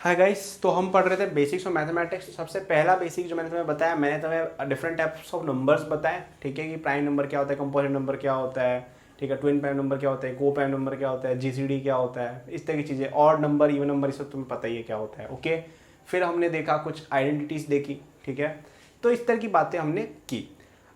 Hi guys, तो हम पढ़ रहे थे बेसिक्स ऑफ मैथमेटिक्स। सबसे पहला बेसिक जो मैंने तुम्हें बताया, मैंने तुम्हें डिफरेंट टाइप्स ऑफ नंबर्स बताए। ठीक है, कि प्राइम नंबर क्या होता है, कंपोजिट नंबर क्या होता है, ठीक है, ट्विन प्राइम नंबर क्या होता है, को प्राइम नंबर क्या होता है, जीसीडी क्या होता है, इस तरह की चीज़ें। ऑड नंबर, इवन नंबर, ये सब तुम्हें पता ही है क्या होता है। ओके, फिर हमने देखा कुछ आइडेंटिटीज देखी। ठीक है, तो इस तरह की बातें हमने की।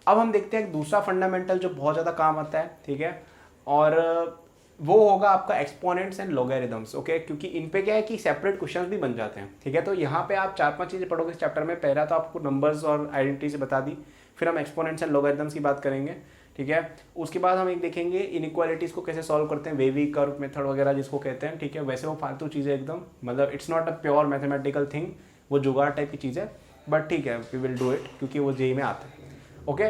अब हम देखते हैं एक दूसरा फंडामेंटल जो बहुत ज़्यादा काम आता है। ठीक है, और वो होगा आपका एक्सपोनेंट्स एंड लॉगरिथम्स। ओके, क्योंकि इन पे क्या है कि सेपरेट क्वेश्चंस भी बन जाते हैं। ठीक है, तो यहाँ पे आप 4-5 चीज़ें पढ़ोगे इस चैप्टर में। पहला तो आपको नंबर्स और आइडेंटिटी से बता दी, फिर हम एक्सपोनेंट्स एंड लॉगरिथम्स की बात करेंगे। ठीक है, उसके बाद हम एक देखेंगे इनइक्वालिटीज को कैसे सॉल्व करते हैं, वेवी कर्व मेथड वगैरह जिसको कहते हैं। ठीक है, वैसे वो फालतू चीज़ें एकदम, मतलब it's not a pure mathematical thing, वो जुगाड़ टाइप की चीज़ है, बट ठीक है, वी विल डू इट क्योंकि वो जेई में आता है। ओके,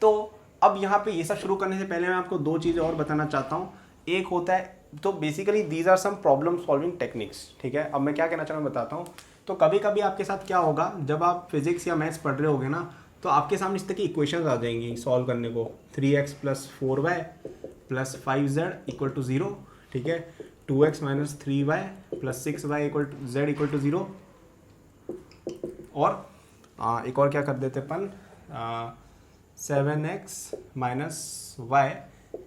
तो अब यहाँ पे ये सब शुरू करने से पहले मैं आपको दो चीज़ें और बताना चाहता हूँ। एक होता है, तो basically these are some problem solving techniques. ठीक है, अब मैं क्या कहना चाह रहा हूँ बताता हूँ। तो कभी कभी आपके साथ क्या होगा, जब आप फिजिक्स या मैथ्स पढ़ रहे होगे ना, तो आपके सामने इस तरह की इक्वेशंस आ जाएंगी सॉल्व करने को। 3x + 4y + 5z = 0। ठीक है, 2x - 3y + 6y = z = 0। और एक और क्या कर देते अपन, 7x - y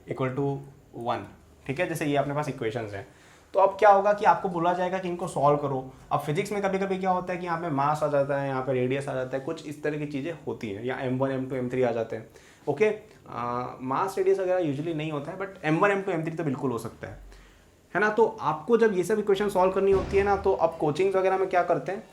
= 1। ठीक है, जैसे ये अपने पास इक्वेशंस हैं। तो अब क्या होगा कि आपको बोला जाएगा कि इनको सॉल्व करो। अब फिजिक्स में कभी कभी क्या होता है कि यहाँ पे मास आ जाता है, यहाँ पे रेडियस आ जाता है, कुछ इस तरह की चीज़ें होती हैं, या m1 m2 m3 आ जाते हैं। ओके, मास रेडियस वगैरह यूजुअली नहीं होता है, बट m1 m2 m3 तो बिल्कुल हो सकता है ना। तो आपको जब ये सब इक्वेशन सॉल्व करनी होती है ना, तो अब कोचिंग्स वगैरह में क्या करते हैं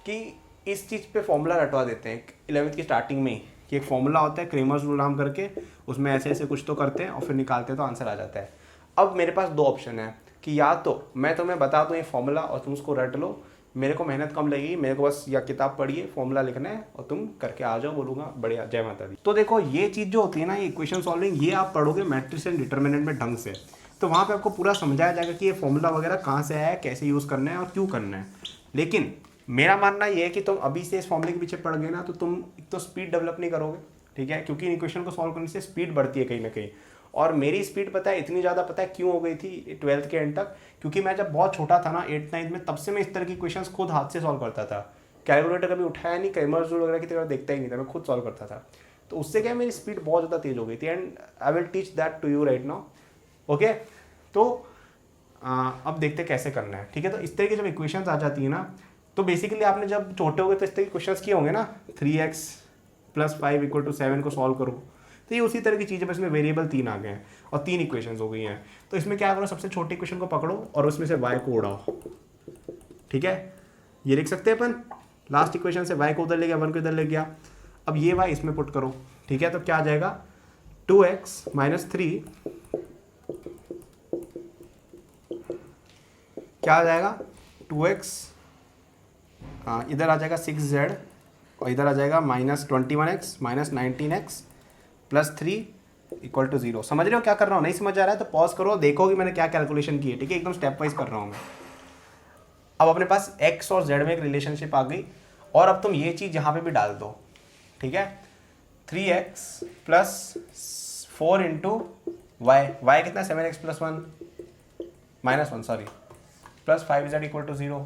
कि इस चीज़ पे फॉर्मूला रटवा देते हैं 11th की स्टार्टिंग में ही, कि एक फॉर्मूला होता है क्रेमर्स रूल नाम करके, उसमें ऐसे ऐसे कुछ तो करते हैं और फिर निकालते हैं तो आंसर आ जाता है। अब मेरे पास दो ऑप्शन है कि या तो मैं तुम्हें बता दूँ ये फॉर्मूला और तुम उसको रट लो, मेरे को मेहनत कम लगेगी, मेरे को बस या किताब पढ़िए, फॉर्मूला लिखना है और तुम करके आ जाओ, बोलूँगा बढ़िया, जय माता दी। तो देखो, ये चीज़ जो होती है ना, ये इक्वेशन सॉल्विंग, ये आप पढ़ोगे मैट्रिक्स एंड डिटर्मिनेंट में ढंग से, तो वहाँ पे आपको पूरा समझाया जाएगा कि ये फॉर्मूला वगैरह कहाँ से आया है, कैसे यूज़ करना है और क्यों करना है। लेकिन मेरा मानना ये है कि तुम अभी से इस फॉर्मूले के पीछे पड़ गए ना, तो तुम एक तो स्पीड डेवलप नहीं करोगे। ठीक है, क्योंकि इन इक्वेशन को सॉल्व करने से स्पीड बढ़ती है कहीं ना कहीं। और मेरी स्पीड पता है इतनी ज़्यादा, पता है क्यों हो गई थी 12th के एंड तक, क्योंकि मैं जब बहुत छोटा था ना 8th-9th में, तब से मैं इस तरह की क्वेश्चंस खुद हाथ से सॉल्व करता था। कैलकुलेटर कभी उठाया नहीं, क्रेमर्स रूल वगैरह की तरह देखता ही नहीं था, मैं खुद सॉल्व करता था। तो उससे क्या, मेरी स्पीड बहुत ज़्यादा तेज हो गई थी, and I will teach that to you right now. Okay, तो अब देखते कैसे करना है। ठीक है, तो इस तरह की जब इक्वेशंस आ जाती है ना, तो बेसिकली आपने जब छोटे हो गए तो इस तरह के क्वेश्चंस किए होंगे ना, 3x + 5 = 7 को सॉल्व करो, तो ये उसी तरह की चीज़ है, बस इसमें वेरिएबल 3 आ गए हैं और 3 इक्वेशंस हो गई हैं। तो इसमें क्या करो, सबसे छोटी इक्वेशन को पकड़ो और उसमें से y को उड़ाओ। ठीक है, ये लिख सकते हैं अपन, लास्ट इक्वेशन से y को उधर ले गया, 1 को इधर ले गया। अब ये y इसमें पुट करो। ठीक है, तो क्या आ जाएगा, 2x - 3 क्या आ जाएगा, 2x, इधर आ जाएगा 6z और इधर आ जाएगा -21x - 19x + 3 = 0। समझ रहे हो क्या कर रहा हूँ? नहीं समझ आ रहा है तो पॉज करो, देखो कि मैंने क्या कैलकुलेशन की है। ठीक है, एकदम स्टेप वाइज कर रहा हूँ मैं। अब अपने पास x और z में एक रिलेशनशिप आ गई, और अब तुम ये चीज़ यहाँ पे भी डाल दो। ठीक है, 3x + 4 × y कितना, 7x + 1 -1 सॉरी + 5z = 0।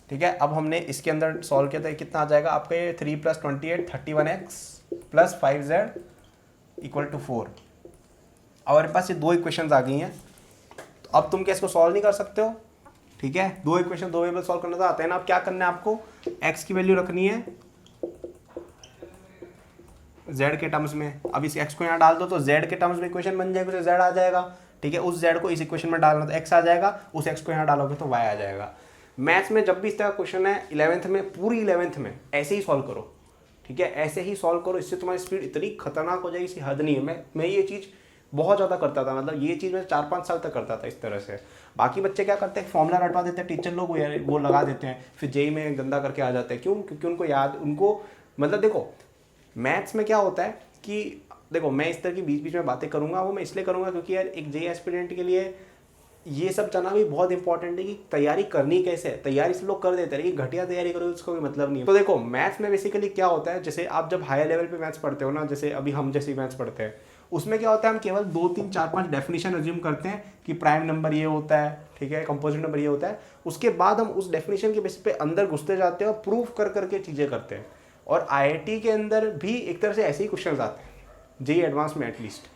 ठीक है, अब हमने इसके अंदर सॉल्व किया था, कितना आ जाएगा आपका, 3 + 28 31x + 5z = 4। अब हमारे पास ये दो इक्वेशंस आ गई हैं, तो अब तुम क्या इसको सॉल्व नहीं कर सकते हो? ठीक है, दो इक्वेशन, दो वेरिएबल सॉल्व करना तो आता है ना। अब क्या करना है आपको, x की वैल्यू रखनी है z के टर्म्स में। अब इस x को यहाँ डाल दो तो z के टर्म्स में इक्वेशन बन जाएगी, उसे z आ जाएगा। ठीक है, उस z को इस इक्वेशन में डालना तो x आ जाएगा, उस x को यहाँ डालोगे तो y आ जाएगा। मैथ्स में जब भी इस तरह का क्वेश्चन है 11th में, पूरी 11th में ऐसे ही सॉल्व करो। ठीक है, ऐसे ही सॉल्व करो, इससे तुम्हारी स्पीड इतनी खतरनाक हो जाएगी, इसकी हद नहीं है। मैं ये चीज़ बहुत ज़्यादा करता था, मतलब ये चीज़ मैं 4-5 साल तक करता था इस तरह से। बाकी बच्चे क्या करते हैं, फॉर्मूला रटवा देते हैं, टीचर लोग वो लगा देते हैं, फिर जेई में गंदा करके आ जाते हैं। क्यों? क्योंकि उनको याद, उनको मतलब देखो मैथ्स में क्या होता है कि देखो, मैं इस तरह की बीच बीच में बातें करूंगा, वो मैं इसलिए करूंगा क्योंकि यार एक जेई एस्पिरेंट के लिए ये सब जानना भी बहुत इंपॉर्टेंट है कि तैयारी करनी कैसे है। तैयारी सब लोग कर देते हैं, लेकिन घटिया तैयारी करो उसको कोई मतलब नहीं है। तो देखो, मैथ्स में बेसिकली क्या होता है, जैसे आप जब हायर लेवल पे मैथ्स पढ़ते हो ना, जैसे अभी हम जैसे मैथ्स पढ़ते हैं, उसमें क्या होता है, हम केवल 2 3 4 5 डेफिनेशन अज्यूम करते हैं कि प्राइम नंबर ये होता है, ठीक है, कंपोजिट नंबर ये होता है। उसके बाद हम उस डेफिनेशन के बेसिस पे अंदर घुसते जाते हैं और प्रूफ कर करके चीज़ें करते हैं। और IIT के अंदर भी एक तरह से ऐसे ही क्वेश्चन आते हैं, जेईई एडवांस में एटलीस्ट।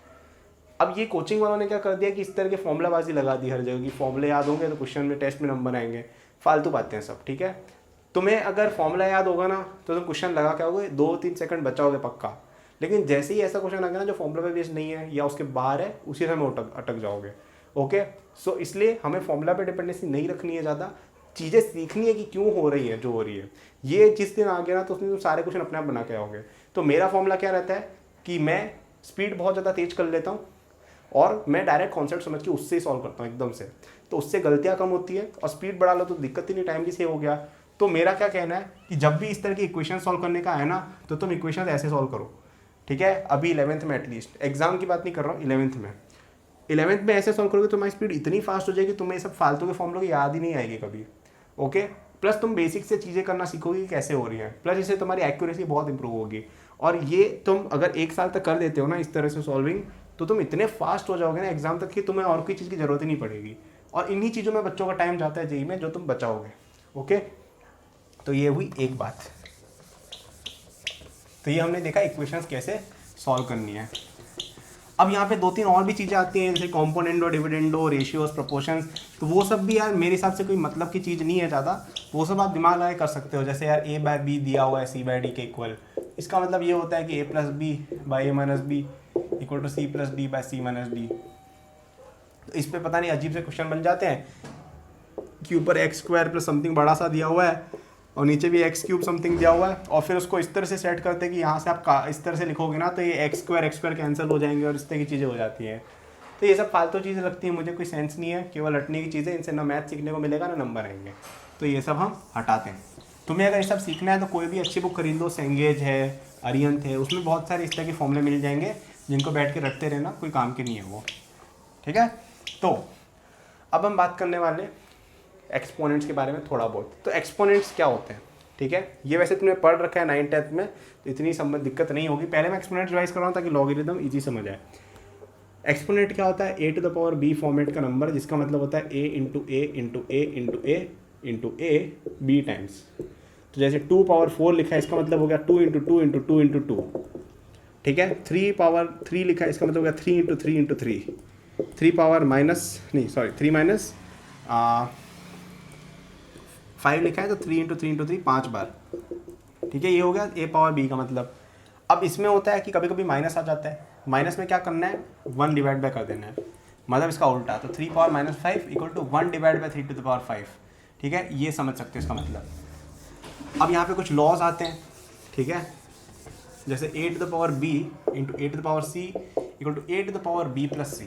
अब ये कोचिंग वालों ने क्या कर दिया कि इस तरह के फॉर्मूलाबाजी लगा दी हर जगह की, फॉर्मूले याद होंगे तो क्वेश्चन में टेस्ट में नंबर आएंगे। फालतू बातें हैं सब, ठीक है। तुम्हें अगर फॉर्मूला याद होगा ना तो तुम क्वेश्चन लगा के आओगे, 2-3 सेकंड बचाओगे पक्का। लेकिन जैसे ही ऐसा क्वेश्चन आ गया ना जो फॉर्मूला पे बेस्ड नहीं है या उसके बाहर है, उसी समय अटक जाओगे। ओके, सो इसलिए हमें फॉर्मूला पे डिपेंडेंसी नहीं रखनी है ज़्यादा, चीज़ें सीखनी है कि क्यों हो रही है जो हो रही है। ये जिस दिन आ गया ना तो उसमें तुम सारे क्वेश्चन अपने आप बना के आओगे। तो मेरा फॉर्मूला क्या रहता है कि मैं स्पीड बहुत ज़्यादा तेज कर लेता हूँ और मैं डायरेक्ट कॉन्सेप्ट समझ के उससे ही सॉल्व करता हूँ एकदम से, तो उससे गलतियाँ कम होती है और स्पीड बढ़ा लो तो दिक्कत ही नहीं, टाइम भी सेव हो गया। तो मेरा क्या कहना है कि जब भी इस तरह की इक्वेशन सॉल्व करने का है ना तो तुम इक्वेशन ऐसे सॉल्व करो, ठीक है। अभी 11th में एटलीस्ट, एग्जाम की बात नहीं कर रहा हूँ, 11th में ऐसे सॉल्व करोगे तुम्हारी स्पीड इतनी फास्ट हो जाएगी तुम्हें सब फालतू के फॉर्मूलों की याद ही नहीं आएगी कभी। ओके, प्लस तुम बेसिक से चीज़ें करना सीखोगे कि कैसे हो रही हैं, प्लस इससे तुम्हारी एक्यूरेसी बहुत इंप्रूव होगी। और ये तुम अगर 1 साल तक कर देते हो ना इस तरह से सॉल्विंग, तो तुम इतने फास्ट हो जाओगे ना एग्जाम तक कि तुम्हें और कोई चीज़ की जरूरत ही नहीं पड़ेगी। और इन्हीं चीज़ों में बच्चों का टाइम जाता है जेईई में जो तुम बचाओगे। ओके, तो ये हुई एक बात। तो ये हमने देखा इक्वेशंस कैसे सॉल्व करनी है। अब यहाँ पे 2-3 और भी चीज़ें आती हैं जैसे कॉम्पोनेंडो, डिविडेंडो, रेशियोज, प्रोपोर्शंस। तो वो सब भी यार मेरे हिसाब से कोई मतलब की चीज़ नहीं है ज़्यादा, वो सब आप दिमाग लगा कर सकते हो। जैसे यार A/B दिया हुआ है C/D के इक्वल, इसका मतलब ये होता है कि A+B/A-B = C+D/C-D। तो इस पर पता नहीं अजीब से क्वेश्चन बन जाते हैं कि ऊपर x² प्लस समथिंग बड़ा सा दिया हुआ है और नीचे भी x³ समथिंग दिया हुआ है, और फिर उसको इस तरह से सेट करते हैं कि यहाँ से आप इस तरह से लिखोगे ना तो ये x² कैंसिल हो जाएंगे और इस तरह की चीज़ें हो जाती हैं। तो ये सब फालतू चीज़ें लगती हैं, मुझे कोई सेंस नहीं है, केवल रटने की चीज़ें, इनसे ना मैथ सीखने को मिलेगा ना नंबर आएंगे। तो ये सब हम हटाते हैं। तुम्हें अगर ये सब सीखना है तो कोई भी अच्छी बुक खरीद लो, सेंगेज है, अरिहंत है, उसमें बहुत सारे इस तरह के फॉर्मूले मिल जाएंगे जिनको बैठ के रटते रहना, कोई काम के नहीं है वो, ठीक है। तो अब हम बात करने वाले एक्सपोनेंट्स के बारे में थोड़ा बहुत। तो एक्सपोनेंट्स क्या होते हैं, ठीक है, ये वैसे तुमने पढ़ रखा है 9th-10th में, तो इतनी दिक्कत नहीं होगी। पहले मैं एक्सपोनेंट रिवाइज कर रहा हूँ ताकि लॉगरिथम इजी समझ आए। एक्सपोनेंट क्या होता है, A⁴ फॉर्मेट का नंबर, जिसका मतलब होता है A टाइम्स। तो जैसे 2⁴ लिखा है, इसका मतलब हो गया 2 × 2 × 2 × 2, ठीक है। 3⁻3 लिखा है, इसका मतलब हो गया 3 × 3 × 3, 3 5 लिखा है तो 3 × 3 × 3 5 बार, ठीक है। ये हो गया A⁴B का मतलब। अब इसमें होता है कि कभी कभी माइनस आ जाता है, माइनस में क्या करना है, 1 डिवाइड बाय कर देना है, मतलब इसका उल्टा। तो 3⁻⁻5 = 1 डिवाइड बाय 3⁵, ठीक है, ये समझ सकते हो इसका मतलब। अब यहाँ पे कुछ लॉज आते हैं, ठीक है, जैसे A⁴B × A⁴C = A⁴B + C,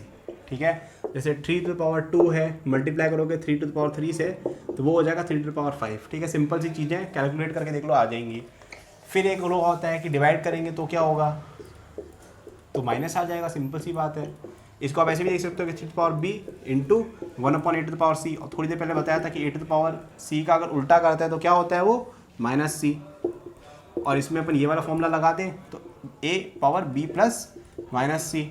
ठीक है। जैसे 3⁻2 है, मल्टीप्लाई करोगे 3⁻3 से तो वो हो जाएगा 3⁵, ठीक है। सिंपल सी चीज़ें कैलकुलेट करके देख लो, आ जाएंगी। फिर एक लॉ होता है कि डिवाइड करेंगे तो क्या होगा, तो माइनस आ जाएगा, सिंपल सी बात है। इसको आप ऐसे भी देख सकते हो कि 3⁻B × 1/8⁻C, और थोड़ी देर पहले बताया था कि A⁻C का अगर उल्टा करता है तो क्या होता है वो -C, और इसमें अपन ये वाला फॉर्मूला लगा दें तो A⁻B + -C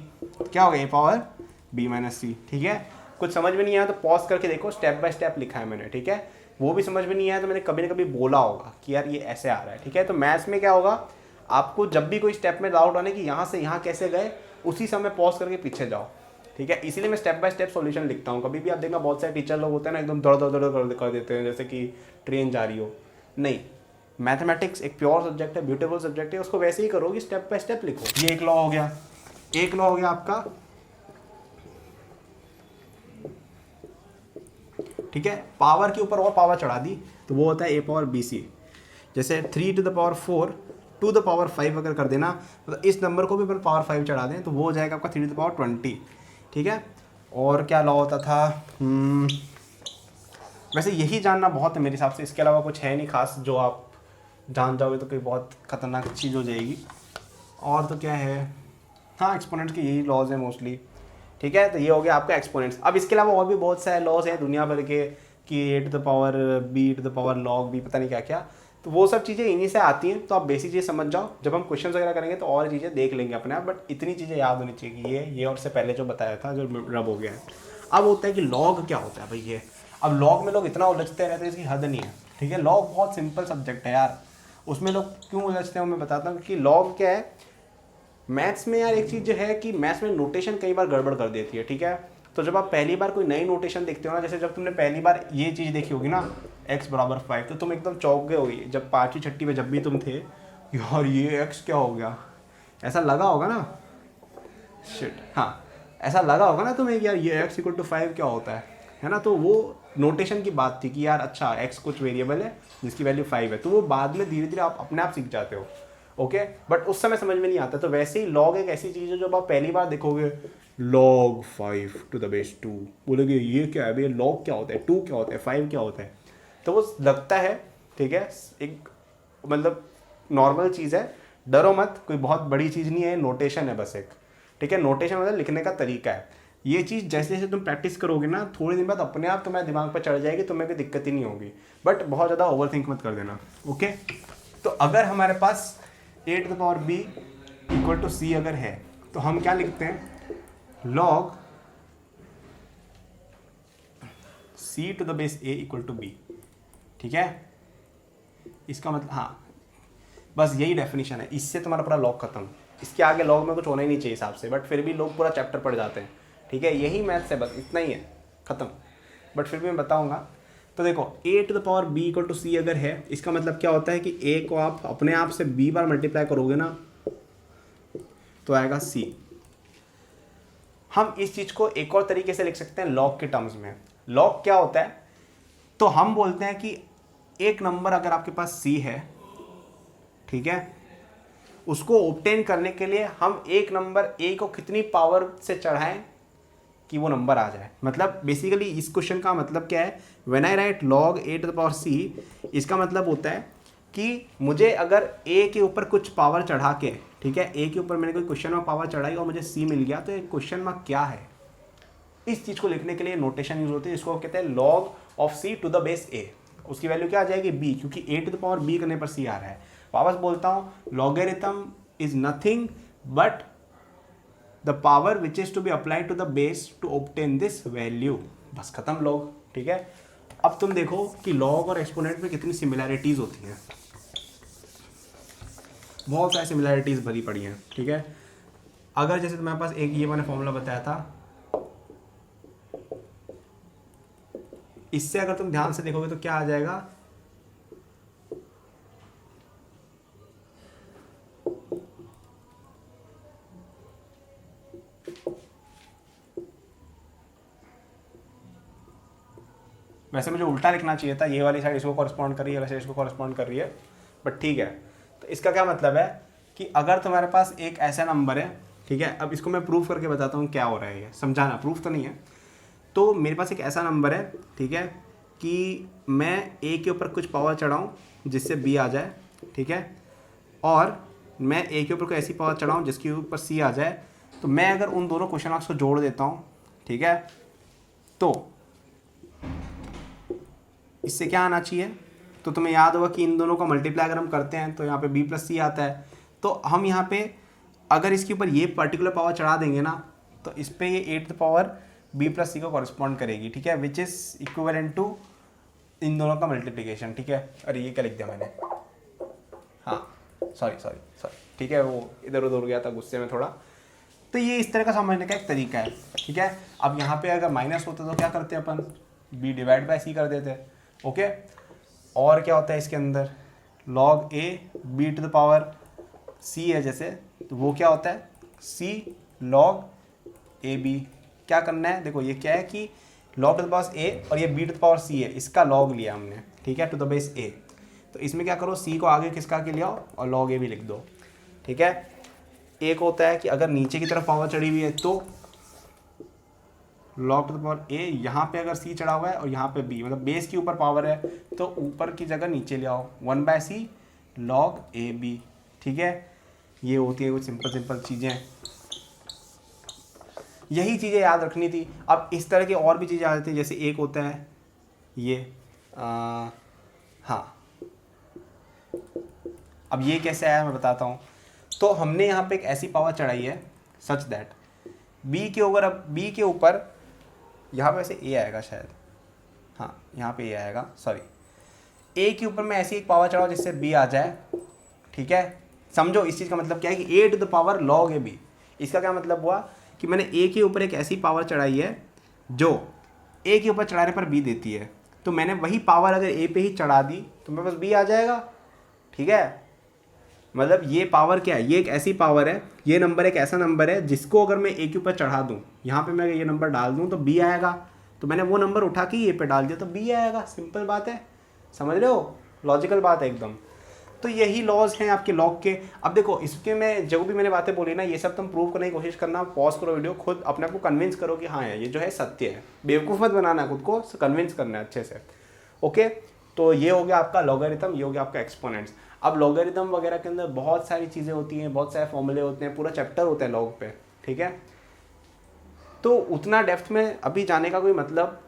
क्या होगा, A⁻B - C, ठीक है। कुछ समझ में नहीं आया तो पॉज करके देखो, स्टेप बाय स्टेप लिखा है मैंने, ठीक है। वो भी समझ में नहीं आया तो मैंने कभी ना कभी बोला होगा कि यार ये ऐसे आ रहा है, ठीक है। तो मैथ्स में क्या होगा, आपको जब भी कोई स्टेप में डाउट आने कि यहाँ से यहाँ कैसे गए, उसी समय पॉज करके पीछे जाओ, ठीक है। इसीलिए मैं स्टेप बाय स्टेप सॉल्यूशन लिखता हूँ। कभी भी आप देखना बहुत सारे टीचर लोग होते हैं ना एकदम दौड़ कर देते हैं जैसे कि ट्रेन जा रही हो। नहीं, मैथमेटिक्स एक प्योर सब्जेक्ट है, ब्यूटीफुल सब्जेक्ट है, उसको वैसे ही करो कि स्टेप बाय स्टेप लिखो। ये एक लॉ हो गया, एक लॉ हो गया आपका, ठीक है। पावर के ऊपर और पावर चढ़ा दी तो वो होता है A⁻BC। जैसे 3⁴ 2⁵ अगर कर देना तो इस नंबर को भी अगर पावर 5 चढ़ा दें तो वो हो जाएगा आपका 3⁻20, ठीक है। और क्या लॉ होता था, वैसे यही जानना बहुत है मेरे हिसाब से, इसके अलावा कुछ है नहीं खास, जो आप जान जाओगे तो कोई बहुत खतरनाक चीज़ हो जाएगी। और तो क्या है, हाँ, एक्सपोनेंट्स के यही लॉज हैं मोस्टली, ठीक है। तो ये हो गया आपका एक्सपोनेंट्स। अब इसके अलावा और भी बहुत सारे लॉज हैं दुनिया भर के कि A⁻B log B पता नहीं क्या क्या, तो वो सब चीज़ें इन्हीं से आती हैं, तो आप बेसिक चीज़ समझ जाओ। जब हम क्वेश्चन वगैरह करेंगे तो और चीज़ें देख लेंगे अपने आप, बट इतनी चीज़ें याद होनी चाहिए कि ये और से पहले जो बताया था जो रब हो गया है। अब होता है कि लॉग क्या होता है भाई ये। अब लॉग में लोग इतना उलझते रहते हैं, इसकी हद नहीं है, ठीक है। लॉग बहुत सिंपल सब्जेक्ट है यार, उसमें लोग क्यों उलझते हैं मैं बताता हूँ कि लॉग क्या है। मैथ्स में यार एक चीज़ जो है कि मैथ्स में नोटेशन कई बार गड़बड़ कर देती है, ठीक है। तो जब आप पहली बार कोई नई नोटेशन देखते हो ना, जैसे जब तुमने पहली बार ये चीज़ देखी होगी ना x बराबर 5, तो तुम एकदम चौंक गए होगी जब पाँचवीं छठी में जब भी तुम थे, यार ये x क्या हो गया, ऐसा लगा होगा ना। शिट, हाँ ऐसा लगा होगा ना तुम्हें यार ये x इक्वल टू 5 क्या होता है ना। तो वो नोटेशन की बात थी कि यार अच्छा x कुछ वेरिएबल है जिसकी वैल्यू 5 है, तो वो बाद में धीरे धीरे आप अपने आप सीख जाते हो, ओके। बट उस समय समझ में नहीं आता। तो वैसे ही लॉग एक ऐसी चीज़ है जब आप पहली बार देखोगे log 5 टू द बेस 2, बोलोगे ये क्या है भैया, log क्या होता है, 2 क्या होता है, 5 क्या होता है। तो वो लगता है, ठीक है, एक मतलब नॉर्मल चीज़ है, डरो मत, कोई बहुत बड़ी चीज़ नहीं है, नोटेशन है बस एक, ठीक है। नोटेशन मतलब लिखने का तरीका है। ये चीज़ जैसे जैसे तुम प्रैक्टिस करोगे ना, थोड़े दिन बाद अपने आप तुम्हारे दिमाग पर चढ़ जाएगी, तुम्हें कोई दिक्कत ही नहीं होगी। बट बहुत ज़्यादा ओवर थिंक मत कर देना, ओके। तो अगर हमारे पास a to the power b equal to c अगर है, तो हम क्या लिखते हैं, log c to the base a equal to b, ठीक है। इसका मतलब हाँ, बस यही डेफिनेशन है, इससे तुम्हारा पूरा लॉग खत्म। इसके आगे लॉग में कुछ होना ही नहीं चाहिए हिसाब से, बट फिर भी लोग पूरा चैप्टर पढ़ जाते हैं, ठीक है। यही मैथ्स है, बस इतना ही है, खत्म। बट फिर भी मैं बताऊंगा। तो देखो a to the power b equal to c अगर है, इसका मतलब क्या होता है कि a को आप अपने आप से b बार मल्टीप्लाई करोगे ना, तो आएगा c। हम इस चीज को एक और तरीके से लिख सकते हैं लॉग के टर्म्स में। लॉग क्या होता है, तो हम बोलते हैं कि एक नंबर अगर आपके पास c है, ठीक है, उसको ऑब्टेन करने के लिए हम एक नंबर a को कितनी पावर से चढ़ाएं कि वो नंबर आ जाए। मतलब बेसिकली इस क्वेश्चन का मतलब क्या है, when I write log a to the power c, इसका मतलब होता है कि मुझे अगर a के ऊपर कुछ पावर चढ़ा के, ठीक है, a के ऊपर मैंने कोई क्वेश्चन में पावर चढ़ाई और मुझे c मिल गया, तो एक क्वेश्चन में क्या है, इस चीज़ को लिखने के लिए नोटेशन यूज होती है, इसको कहते हैं log of c to the base a। उसकी वैल्यू क्या आ जाएगी b, क्योंकि a to the power b करने पर c आ रहा है। वापस बोलता हूँ, logarithm is nothing but the power which is to be applied to the base to obtain this value, बस खत्म लॉग, ठीक है। अब तुम देखो कि लॉग और एक्सपोनेंट में कितनी सिमिलैरिटीज होती हैं, बहुत सारी सिमिलैरिटीज भरी पड़ी हैं, ठीक है। अगर जैसे तुम्हारे पास एक ये मैंने फॉर्मूला बताया था, इससे अगर तुम ध्यान से देखोगे तो क्या आ जाएगा, वैसे मुझे उल्टा लिखना चाहिए था, ये वाली साइड इसको कॉरेस्पॉन्ड कर रही है, वैसे इसको कॉरेस्पॉन्ड कर रही है, बट ठीक है। तो इसका क्या मतलब है कि अगर तुम्हारे पास एक ऐसा नंबर है, ठीक है, अब इसको मैं प्रूफ करके बताता हूँ क्या हो रहा है, ये समझाना, प्रूफ तो नहीं है। तो मेरे पास एक ऐसा नंबर है, ठीक है, कि मैं a के ऊपर कुछ पावर चढ़ाऊँ जिससे b आ जाए, ठीक है, और मैं a के ऊपर कोई ऐसी पावर चढ़ाऊँ जिसके ऊपर c आ जाए। तो मैं अगर उन दोनों क्वेश्चन मार्क्स को जोड़ देता हूँ, ठीक है, तो इससे क्या आना चाहिए, तो तुम्हें याद होगा कि इन दोनों का मल्टीप्लाई अगर हम करते हैं तो यहाँ पे b प्लस सी आता है। तो हम यहाँ पे अगर इसके ऊपर ये पर्टिकुलर पावर चढ़ा देंगे ना, तो इस पर ये 8 पावर b प्लस सी को कॉरेस्पॉन्ड करेगी, ठीक है, विच इज़ इक्विवेलेंट टू इन दोनों का मल्टीप्लिकेशन, ठीक है। अरे ये क्या लिख दिया मैंने, हाँ सॉरी, ठीक है, वो इधर उधर गया था गुस्से में थोड़ा। तो ये इस तरह का समझने का एक तरीका है, ठीक है। अब यहाँ पे अगर माइनस होता तो क्या करते हैं अपन, b डिवाइड बाय c कर देते हैं, ओके। और क्या होता है इसके अंदर, log a b to the power c है जैसे, तो वो क्या होता है c log a b। क्या करना है, देखो ये क्या है कि log to the power a और ये b to the power c है, इसका log लिया हमने, ठीक है, टू द बेस a। तो इसमें क्या करो, c को आगे किसका के लिया और log a भी लिख दो, ठीक है। एक होता है कि अगर नीचे की तरफ पावर चढ़ी हुई है तो log to the power a, यहाँ पे अगर c चढ़ा हुआ है और यहाँ पे b, मतलब बेस के ऊपर पावर है तो ऊपर की जगह नीचे ले आओ, 1/c log a b, ठीक है। ये होती है कुछ सिंपल चीज़ें, यही चीज़ें याद रखनी थी। अब इस तरह की और भी चीज़ें आ जाती हैं, जैसे एक होता है ये हाँ अब ये कैसे आया मैं बताता हूँ। तो हमने यहाँ पे एक ऐसी पावर चढ़ाई है सच दैट बी के ऊपर, अब बी के ऊपर यहाँ पे वैसे ए आएगा शायद, हाँ यहाँ पे ए आएगा, सॉरी ए के ऊपर मैं ऐसी एक पावर चढ़ाऊँ जिससे बी आ जाए, ठीक है। समझो इस चीज़ का मतलब क्या है कि A to the power log A B. इसका क्या मतलब हुआ कि मैंने ए के ऊपर एक ऐसी पावर चढ़ाई है जो ए के ऊपर चढ़ाने पर बी देती है, तो मैंने वही पावर अगर ए पे ही चढ़ा दी तो मेरे पास बी आ जाएगा, ठीक है। मतलब ये पावर क्या है, ये एक ऐसी पावर है, ये नंबर एक ऐसा नंबर है जिसको अगर मैं ए के ऊपर चढ़ा दूँ, यहाँ पे मैं ये नंबर डाल दूँ तो बी आएगा, तो मैंने वो नंबर उठा के ए पे डाल दिया तो बी आएगा। सिंपल बात है, समझ रहे हो, लॉजिकल बात है एकदम। तो यही लॉज हैं आपके लॉग के। अब देखो इसके में जो भी मैंने बातें बोली ना, ये सब तुम प्रूव करने की कोशिश करना, पॉज करो वीडियो, खुद अपने आप को कन्विंस करो कि हाँ यार ये जो है सत्य है, बेवकूफ़ मत बनाना है, खुद को कन्विंस करना है अच्छे से। ओके, तो ये हो गया आपका लॉगरिथम, ये हो गया आपका एक्सपोनेंट्स। अब लॉगरिथम वगैरह के अंदर बहुत सारी चीज़ें होती हैं, बहुत सारे फॉर्मूले होते हैं, पूरा चैप्टर होता है लॉग पे, ठीक है। तो उतना डेप्थ में अभी जाने का कोई मतलब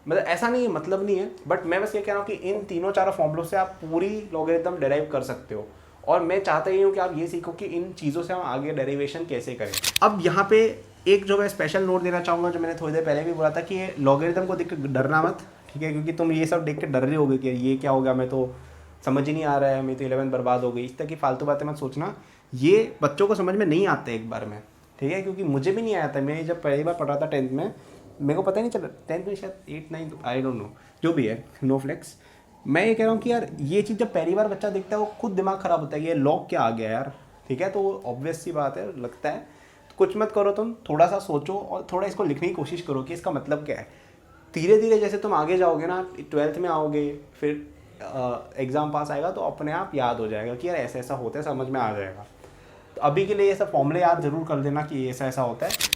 ऐसा नहीं है, मतलब नहीं है, बट मैं बस ये कह रहा हूँ कि इन तीनों चारों फॉर्मूलों से आप पूरी लॉगरिथम डेराइव कर सकते हो। और मैं चाहता ही हूँ कि आप ये सीखो कि इन चीज़ों से हम आगे डेरिवेशन कैसे करें। अब यहाँ पे एक जो मैं स्पेशल नोट देना चाहूँगा, जो मैंने थोड़ी देर पहले भी बोला था कि लॉगरिथम को देख के डरना मत, ठीक है, क्योंकि तुम ये सब देख के डर रहे होगे कि ये क्या होगा, मैं तो समझ ही नहीं आ रहा है, मेरी तो 11 बर्बाद हो गई, इस तरह की फालतू बातें मत सोचना। ये बच्चों को समझ में नहीं आते एक बार में, ठीक है, क्योंकि मुझे भी नहीं आया था। मैं जब पहली बार पढ़ रहा था 10th में, मेरे को पता ही नहीं चला, 10th में शायद 8 9 आई डोंट नो, जो भी है, नो फ्लेक्स। मैं ये कह रहा हूँ कि यार ये चीज़ जब पहली बार बच्चा देखता है वो खुद दिमाग ख़राब होता है कि ये लॉग क्या आ गया यार, ठीक है। तो ऑब्वियस सी बात है, लगता है। तो कुछ मत करो, तुम थोड़ा सा सोचो और थोड़ा इसको लिखने की कोशिश करो कि इसका मतलब क्या है। धीरे धीरे जैसे तुम आगे जाओगे ना, 12th में आओगे, फिर एग्ज़ाम पास आएगा तो अपने आप याद हो जाएगा कि यार ऐसा ऐसा होता है, समझ में आ जाएगा। तो अभी के लिए ये सब फॉर्मूले याद ज़रूर कर देना कि ऐसा ऐसा होता है।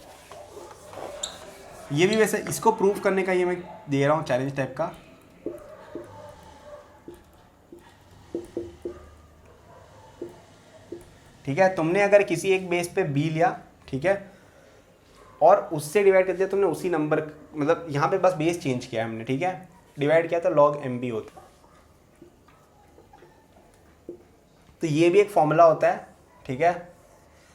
ये भी वैसे इसको प्रूव करने का ये मैं दे रहा हूँ चैलेंज टाइप का। ठीक है, तुमने अगर किसी एक बेस पे बी लिया, ठीक है, और उससे डिवाइड कर दिया तुमने उसी नंबर, मतलब यहाँ पे बस बेस चेंज किया हमने, ठीक है, डिवाइड किया तो log mb होता। तो ये भी एक फॉर्मूला होता है, ठीक है।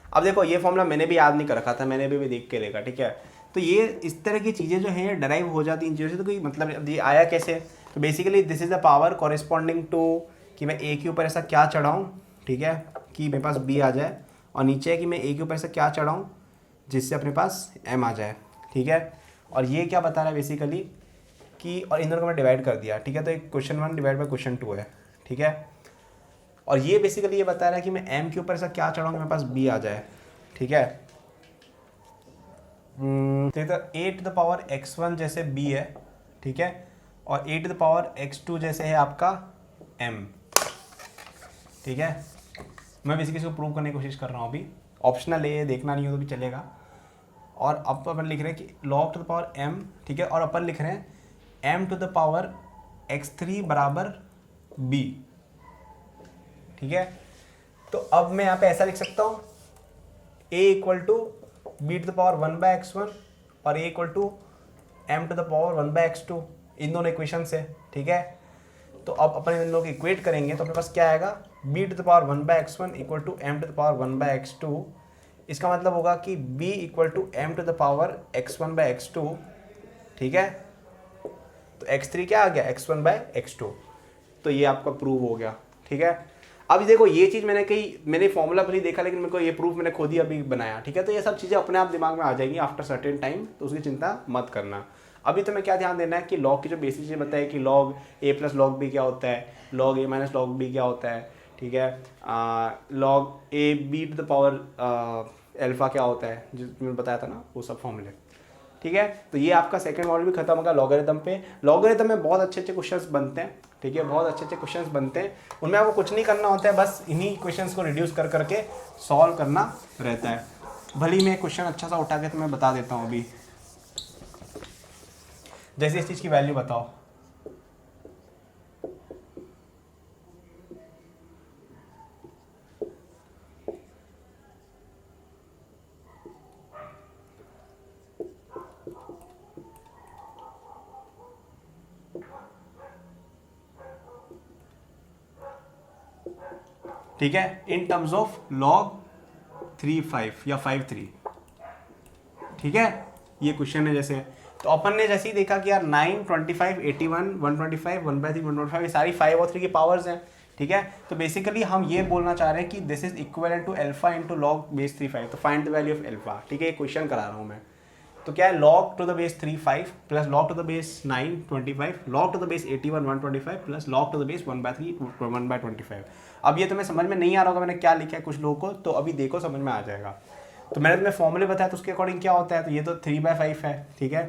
अब देखो ये फॉर्मूला मैंने भी याद नहीं कर रखा था, मैंने भी देख के देखा, ठीक है। तो ये इस तरह की चीज़ें जो हैं डराइव हो जाती इन चीज़ों से, तो कोई मतलब ये आया कैसे। तो basically this is the power corresponding to कि मैं ए के ऊपर ऐसा क्या चढ़ाऊँ, ठीक है, कि मेरे पास बी आ जाए, और नीचे है कि मैं ए के ऊपर ऐसा क्या चढ़ाऊँ जिससे अपने पास एम आ जाए, ठीक है। और ये क्या बता रहा है बेसिकली कि, और इन दोनों को मैं डिवाइड कर दिया, ठीक है। तो एक क्वेश्चन 1 डिवाइड बाई क्वेश्चन 2 है, ठीक है। और ये बेसिकली ये बता रहा है कि मैं m के ऊपर ऐसा क्या चढ़ाऊँ मेरे पास b आ जाए, ठीक है। तो a to the power x1 जैसे b है, ठीक है, और a to the power x2 जैसे है आपका m, ठीक है। मैं बेसिकली इसको प्रूव करने की कोशिश कर रहा हूँ अभी, ऑप्शनल है, देखना नहीं हो तो भी चलेगा। और अब तो अपन लिख रहे हैं कि log to the power m, ठीक है, और अपन लिख रहे हैं m to the power x3 बराबर b, ठीक है। तो अब मैं यहाँ पे ऐसा लिख सकता हूँ a equal to B to the power 1/x1 और a equal to m to the power 1/x2, इन दोनों इक्वेशन से, ठीक है। तो अब अपन इन दोनों को इक्वेट करेंगे तो अपने पास क्या आएगा, b to the power 1/x1 equal to m to the power 1/x2। इसका मतलब होगा कि b equal to m to the power x1/x2, ठीक है। तो x3 क्या आ गया, x1/x2। तो ये आपका प्रूव हो गया, ठीक है। अभी देखो ये चीज़ मैंने फॉर्मूला भले देखा, लेकिन मेरे को ये प्रूफ मैंने खुद ही अभी बनाया, ठीक है। तो ये सब चीज़ें अपने आप दिमाग में आ जाएंगी आफ्टर सर्टेन टाइम, तो उसकी चिंता मत करना। अभी तो मैं क्या ध्यान देना है कि लॉग की जो बेसिक चीज़ें बताई कि log a plus log b क्या होता है, log a minus log b क्या होता है, ठीक है, log a b to the power alpha क्या होता है, जो मैंने बताया था ना, वो सब फॉर्मूले, ठीक है। तो ये आपका सेकंड मॉडल भी खत्म होगा लॉगरिथम पे। लॉगरिथम में बहुत अच्छे अच्छे क्वेश्चंस बनते हैं, ठीक है, बहुत अच्छे अच्छे क्वेश्चंस बनते हैं। उनमें आपको कुछ नहीं करना होता है, बस इन्हीं क्वेश्चंस को रिड्यूस कर करके सॉल्व करना रहता है। भले ही मैं क्वेश्चन अच्छा सा उठा के तुम्हें बता देता हूँ अभी, जैसे इस चीज़ की वैल्यू बताओ, ठीक है, इन टर्म्स ऑफ log 3/5 या 5/3, ठीक है, ये क्वेश्चन है जैसे। तो अपन ने जैसे ही देखा कि यार 9, 25, 81, 125, 1/3, 1/5 ये सारी 5 और 3 की पावर्स हैं, ठीक है। तो बेसिकली हम ये बोलना चाह रहे हैं कि this is equivalent to alpha into log base 3/5, तो find the value of alpha, ठीक है, ये क्वेश्चन करा रहा हूँ मैं। तो क्या है, log to the base 3/5 plus log to the base 9, 25, log to the base 81, 125 plus log to the base 1/3, 1/25। अब ये तुम्हें समझ में नहीं आ रहा होगा मैंने क्या लिखा है कुछ लोगों को, तो अभी देखो समझ में आ जाएगा। तो मैंने तुम्हें फॉर्मूले बताया तो उसके अकॉर्डिंग क्या होता है, तो ये तो 3/5 है, ठीक है।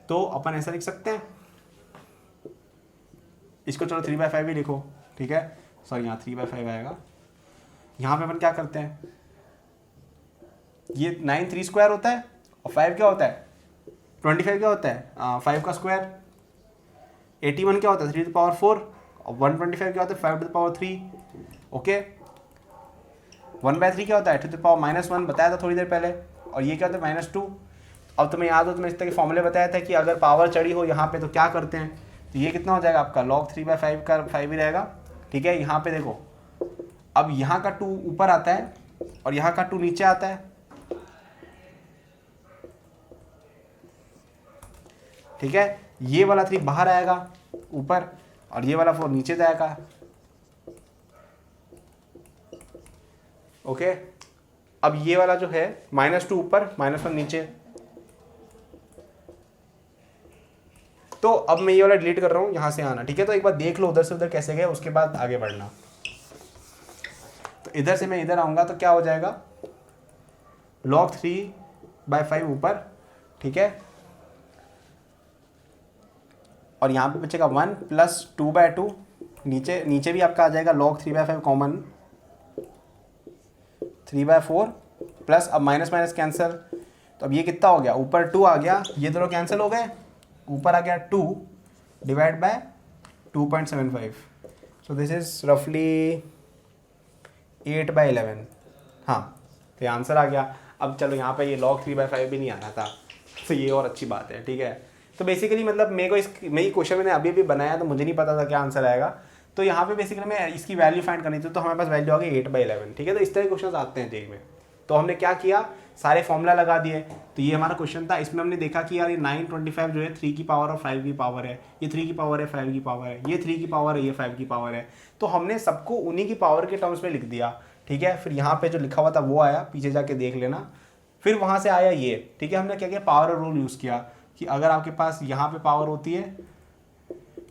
तो अपन ऐसा लिख सकते हैं इसको, चलो 3/5 ही लिखो, ठीक है, सॉरी यहाँ 3/5 आएगा। यहाँ पे अपन क्या करते हैं, ये 9 3 स्क्वायर होता है और 5 क्या होता है, 25 क्या होता है 5 का स्क्वायर, 81 क्या होता है 3⁴, और 125 क्या होता है 5⁻3, ओके। 1/3 क्या होता है 2⁻−1, बताया था थोड़ी देर पहले, और ये क्या होता है -2। अब तुम्हें याद हो, तुम्हें इस तरह के फॉर्मूले बताया था कि अगर पावर चढ़ी हो यहाँ पे तो क्या करते हैं, तो ये कितना हो जाएगा आपका log 3/5 का 5 ही रहेगा, ठीक है। यहाँ पे देखो, अब यहाँ का 2 ऊपर आता है और यहाँ का 2 नीचे आता है, ठीक है। ये वाला 3 बाहर आएगा ऊपर और ये वाला 4 नीचे जाएगा, ओके। अब ये वाला जो है -2 ऊपर -1 नीचे, तो अब मैं ये वाला डिलीट कर रहा हूँ, यहाँ से आना, ठीक है। तो एक बार देख लो उधर से उधर कैसे गए, उसके बाद आगे बढ़ना। तो इधर से मैं इधर आऊँगा तो क्या हो जाएगा, log 3/5 ऊपर, ठीक है, और यहाँ पे बचेगा 1 प्लस 2/2, नीचे नीचे भी आपका आ जाएगा log 3/5 कॉमन, 3/4 प्लस, अब माइनस माइनस कैंसिल, तो अब ये कितना हो गया, ऊपर 2 आ गया, ये दोनों कैंसिल हो गए, ऊपर आ गया 2 divide by 2.75, so this is रफली 8/11, हाँ, तो ये आंसर आ गया। अब चलो यहाँ पे ये log 3/5 भी नहीं आना था, तो ये और अच्छी बात है, ठीक है। तो बेसिकली मतलब मेरे को मेरी क्वेश्चन मैंने अभी बनाया तो मुझे नहीं पता था क्या आंसर आएगा, तो यहाँ पे बेसिकली मैं इसकी वैल्यू फाइंड करनी थी, तो हमारे पास वैल्यू आ गई 8/11, ठीक है। तो इस तरह के क्वेश्चन आते हैं जेई में। तो हमने क्या किया, सारे फॉर्मूला लगा दिए। तो ये हमारा क्वेश्चन था, इसमें हमने देखा कि यार ये 9, 25 जो है 3 की पावर और 5 की पावर है, ये 3 की पावर है, 5 की पावर है, ये 3 की पावर है, ये 5 की पावर है। तो हमने सबको उन्हीं की पावर के टर्म्स में लिख दिया, ठीक है। फिर यहाँ पे जो लिखा हुआ था वो आया, पीछे जाके देख लेना। फिर वहाँ से आया ये, ठीक है। हमने क्या किया, पावर रूल यूज़ किया कि अगर आपके पास यहाँ पे पावर होती है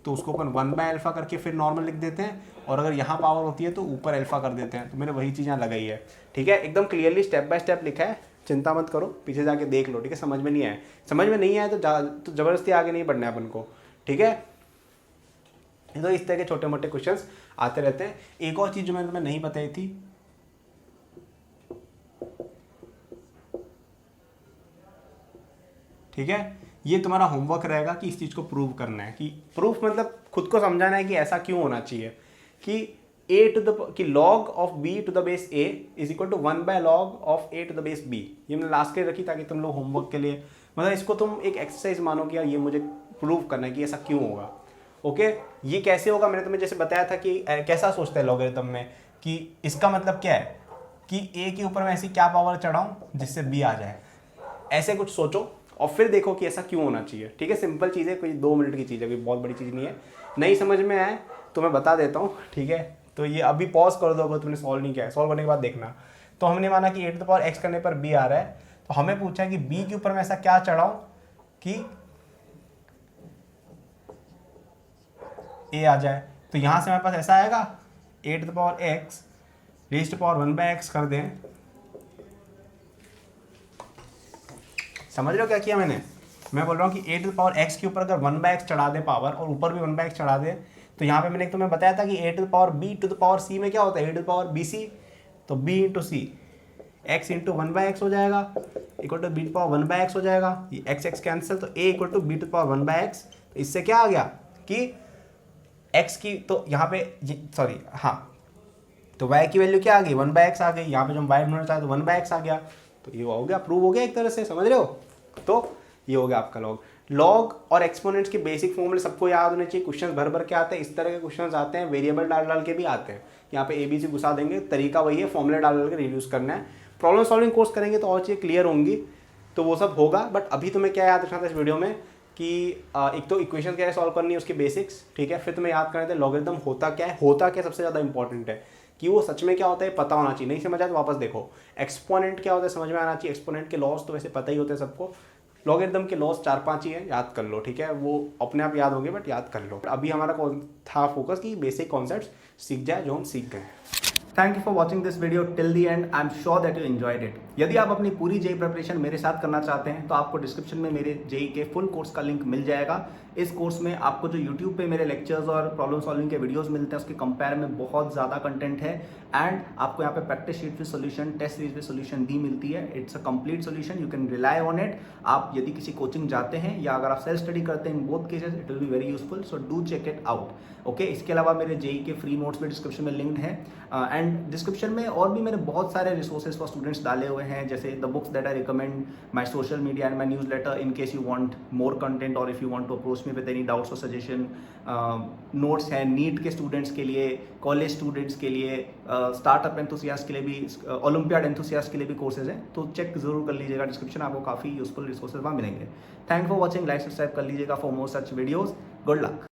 तो उसको अपन 1/α करके फिर नॉर्मल लिख देते हैं, और अगर यहाँ पावर होती है तो ऊपर अल्फा कर देते हैं। तो मैंने वही चीज़ यहाँ लगाई है, ठीक है। एकदम क्लियरली स्टेप बाय स्टेप लिखा है, चिंता मत करो, पीछे जाके देख लो, ठीक है। समझ में नहीं आया, समझ में नहीं आया तो ज़बरदस्ती आगे नहीं बढ़ना है अपन को, ठीक है। तो इस तरह के छोटे मोटे क्वेश्चंस आते रहते हैं। एक और चीज़ जो मैंने तुम्हें नहीं बताई थी, ठीक है, ये तुम्हारा होमवर्क रहेगा कि इस चीज़ को प्रूव करना है, कि प्रूफ मतलब खुद को समझाना है कि ऐसा क्यों होना चाहिए, कि log of b to the base a is equal to 1/log of a to the base b। ये मैंने लास्ट के रखी ताकि तुम लोग होमवर्क के लिए, मतलब इसको तुम एक एक्सरसाइज मानो कि यार ये मुझे प्रूव करना है कि ऐसा क्यों होगा, ओके। ये कैसे होगा, मैंने तुम्हें जैसे बताया था कि कैसा सोचते हैं लॉगरिथम में, कि इसका मतलब क्या है कि a के ऊपर मैं ऐसी क्या पावर चढ़ाऊँ जिससे b आ जाए, ऐसे कुछ सोचो और फिर देखो कि ऐसा क्यों होना चाहिए, ठीक है। सिंपल चीज़ है, कोई 2 मिनट की चीज़ है, कोई बहुत बड़ी चीज़ नहीं है। नहीं समझ में आए तो मैं बता देता हूँ, ठीक है। तो ये अभी पॉज कर दो अगर तुमने सॉल्व नहीं किया है, सॉल्व करने के बाद देखना। तो हमने माना कि a⁻x करने पर b आ रहा है, तो हमें पूछा है कि b के ऊपर मैं ऐसा क्या चढ़ाऊँ कि a आ जाए। तो यहाँ से हमारे पास ऐसा आएगा a⁻x raised to power 1/x कर दें। समझ रहे हो क्या किया मैंने, मैं बोल रहा हूँ कि a⁻x के ऊपर अगर 1/x चढ़ा दे पावर और ऊपर भी 1/x चढ़ा दे, तो यहाँ पे मैंने तुम्हें बताया था कि a⁻b⁻c में क्या होता है a⁻bc, तो b इंटू सी x इंटू 1/x हो जाएगा इक्वल टू b⁻1/x हो जाएगा, ये x कैंसिल, तो a इक्वल टू b⁻1/x। तो इससे क्या आ गया कि x की, तो यहाँ पे सॉरी हाँ, तो y की वैल्यू क्या आ गई 1/x आ गई, यहाँ पे जो हम y ढूंढना चाहते तो 1/x आ गया। तो ये हो गया, प्रूव हो गया एक तरह से, समझ रहे हो। तो ये हो गया आपका लॉग। लॉग और एक्सपोनेंट्स के बेसिक फॉर्मूले सबको याद होने चाहिए। क्वेश्चन भर भर के आते हैं, इस तरह के क्वेश्चन आते हैं, वेरिएबल डाल डाल के भी आते हैं। यहाँ पे ABC घुसा देंगे, तरीका वही है, फॉर्मूले डाल डाल के रिड्यूस करना है। प्रॉब्लम सॉल्विंग कोर्स करेंगे तो और चीज़ें क्लियर होंगी, तो वो सब होगा। बट अभी तुम्हें क्या याद रखना था इस वीडियो में कि एक तो इक्वेशन कैसे सॉल्व करनी है उसके बेसिक्स, ठीक है। फिर तुम्हें याद करना था लॉगरिथम होता क्या है, होता क्या सबसे ज़्यादा इंपॉर्टेंट है कि वो सच में क्या होता है पता होना चाहिए। नहीं समझ आया तो वापस देखो। एक्सपोनेंट क्या होता है समझ में आना चाहिए। एक्सपोनेंट के लॉस तो वैसे पता ही होते हैं सबको। लॉगरिथम के लॉस 4-5 ही है, याद कर लो, ठीक है। वो अपने आप याद होंगे बट याद कर लो। अभी हमारा कौन था फोकस कि बेसिक कॉन्सेप्ट्स सीख जाए जो हम सीख गए। Thank you for watching this video till the and. I am sure that you enjoyed it. यदि आप अपनी पूरी जेई प्रिपरेशन मेरे साथ करना चाहते हैं तो आपको डिस्क्रिप्शन में मेरे जेई के फुल कोर्स का लिंक मिल जाएगा। इस कोर्स में आपको जो यूट्यूब पे मेरे लेक्चर्स और प्रॉब्लम सॉल्विंग के वीडियोस मिलते हैं उसके कंपेयर में बहुत ज़्यादा कंटेंट है। एंड आपको यहाँ पे practice sheet with solution, test series with solution दी मिलती है। It's a complete solution, you can rely on it. आप यदि किसी कोचिंग जाते हैं या अगर आप सेल्फ स्टडी करते हैं, in both cases it will be very useful, so do check it out. Okay, इसके अलावा मेरे जेई के फ्री नोट्स भी डिस्क्रिप्शन में लिंक्ड है। एंड डिस्क्रिप्शन में और भी मैंने बहुत सारे रिसोर्सेज फॉर स्टूडेंट्स डाले हुए हैं, जैसे the books that I recommend, my social media and my newsletter in case you want more content or if you want to approach me with any doubts or suggestion. Notes हैं NEET के students के लिए, college students के लिए, startup enthusiast के लिए भी, olympiad enthusiast के लिए भी कोर्सेज हैं। तो चेक जरूर कर लीजिएगा डिस्क्रिप्शन, आपको काफ़ी यूजफुल रिसोर्सेज वहाँ मिलेंगे। Thank for watching, like subscribe कर लीजिएगा for more such videos. Good luck.